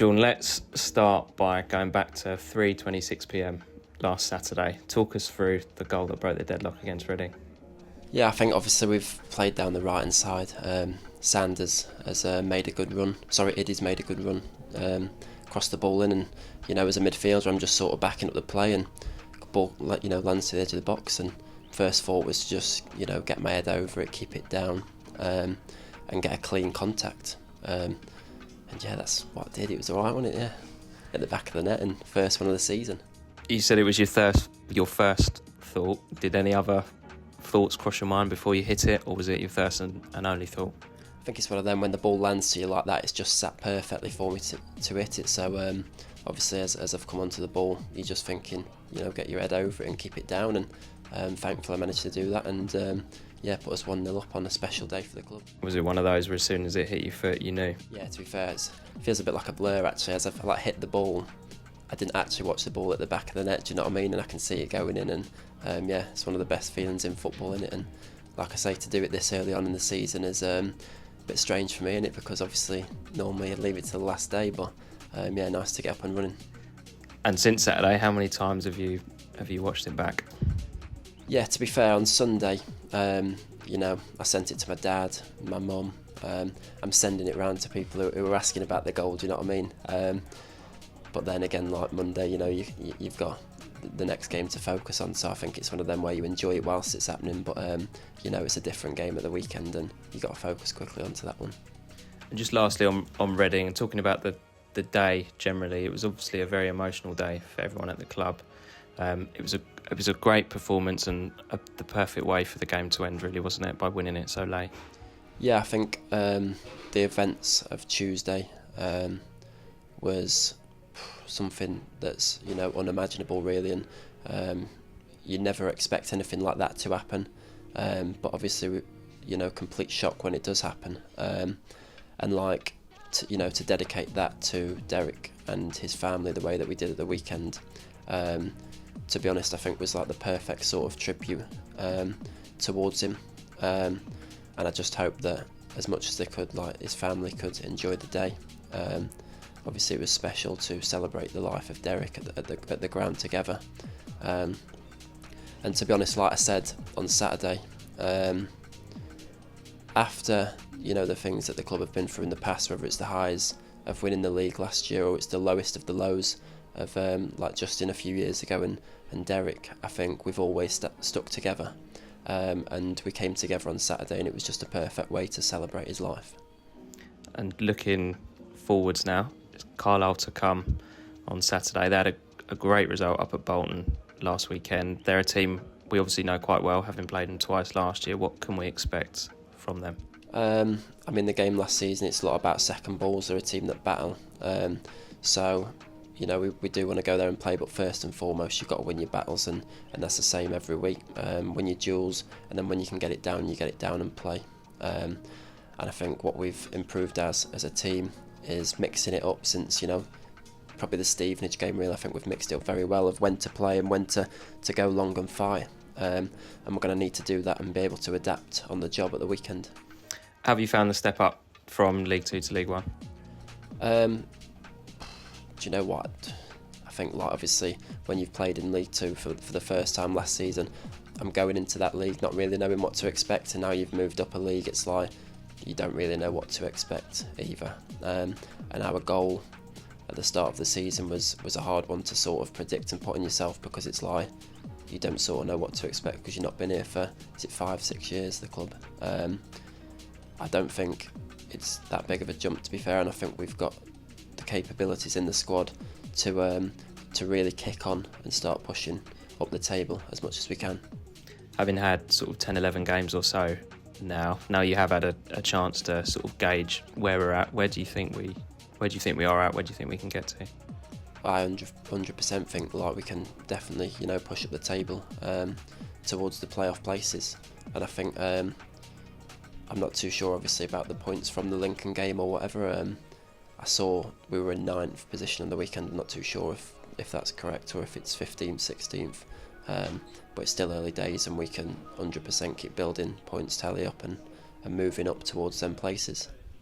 John, let's start by going back to 3:26 p.m. last Saturday. Talk us through the goal that broke the deadlock against Reading. Yeah, I think obviously we've played down the right hand side. Sanders has made a good run. Iddy's made a good run across the ball in, and as a midfielder, I'm just sort of backing up the play, and the ball lands to the edge of the box. And first thought was to just get my head over it, keep it down, and get a clean contact. And yeah, that's what I did. It was alright, wasn't it? Yeah, at the back of the net, and first one of the season. You said it was your first thought. Did any other thoughts cross your mind before you hit it, or was it your first and only thought? I think it's one of them, when the ball lands to you like that, it's just sat perfectly for me to hit it. So obviously as I've come onto the ball, you're just thinking, get your head over it and keep it down, and thankfully I managed to do that, and put us 1-0 up on a special day for the club. Was it one of those where as soon as it hit your foot you knew? Yeah, to be fair, it feels a bit like a blur actually. As I've hit the ball, I didn't actually watch the ball at the back of the net, do you know what I mean? And I can see it going in, and it's one of the best feelings in football, innit? And like I say, to do it this early on in the season is a bit strange for me, innit? Because obviously normally I'd leave it to the last day, but nice to get up and running. And since Saturday, how many times have you watched it back? Yeah, to be fair, on Sunday, I sent it to my dad, my mum. I'm sending it round to people who are asking about the goal, do you know what I mean? But then again, like Monday, you've got the next game to focus on, so I think it's one of them where you enjoy it whilst it's happening, but it's a different game at the weekend, and you've got to focus quickly onto that one. And just lastly on Reading, and talking about the day generally, it was obviously a very emotional day for everyone at the club. It was a great performance, and the perfect way for the game to end, really, wasn't it, by winning it so late? Yeah, I think the events of Tuesday was something that's unimaginable, really, and you never expect anything like that to happen, but obviously complete shock when it does happen, and to dedicate that to Derek and his family the way that we did at the weekend, to be honest, I think was like the perfect sort of tribute towards him, and I just hope that as much as they could, his family could enjoy the day. Obviously it was special to celebrate the life of Derek at the ground together, and to be honest, like I said on Saturday, after the things that the club have been through in the past, whether it's the highs of winning the league last year or it's the lowest of the lows of Justin a few years ago and Derek, I think we've always stuck together, and we came together on Saturday, and it was just a perfect way to celebrate his life. And looking forwards now, Carlisle to come on Saturday. They had a great result up at Bolton last weekend. They're a team we obviously know quite well, having played them twice last year. What can we expect from them? The game last season, it's a lot about second balls. They're a team that battle, so we do want to go there and play, but first and foremost you've got to win your battles, and that's the same every week. Win your duels, and then when you can get it down, you get it down and play. And I think what we've improved as a team is mixing it up since probably the Stevenage game, really. I think we've mixed it up very well of when to play and when to go long and fire, and we're going to need to do that and be able to adapt on the job at the weekend. Have you found the step up from League 2 to League 1? Do you know what? I think obviously when you've played in League 2 for the first time last season, I'm going into that league not really knowing what to expect, and now you've moved up a league, it's like you don't really know what to expect either. And our goal at the start of the season was a hard one to sort of predict and put on yourself, because it's like you don't sort of know what to expect because you've not been here for 5-6 years, the club. I don't think it's that big of a jump, to be fair, and I think we've got the capabilities in the squad to really kick on and start pushing up the table as much as we can. Having had sort of 10-11 games or so now you have had a chance to sort of gauge where we're at. Where do you think we are at? Where do you think we can get to? I 100% think we can definitely push up the table towards the playoff places, and I think I'm not too sure obviously about the points from the Lincoln game or whatever. I saw we were in 9th position on the weekend. I'm not too sure if that's correct or if it's 15th, 16th, but it's still early days, and we can 100% keep building points tally up and moving up towards them places.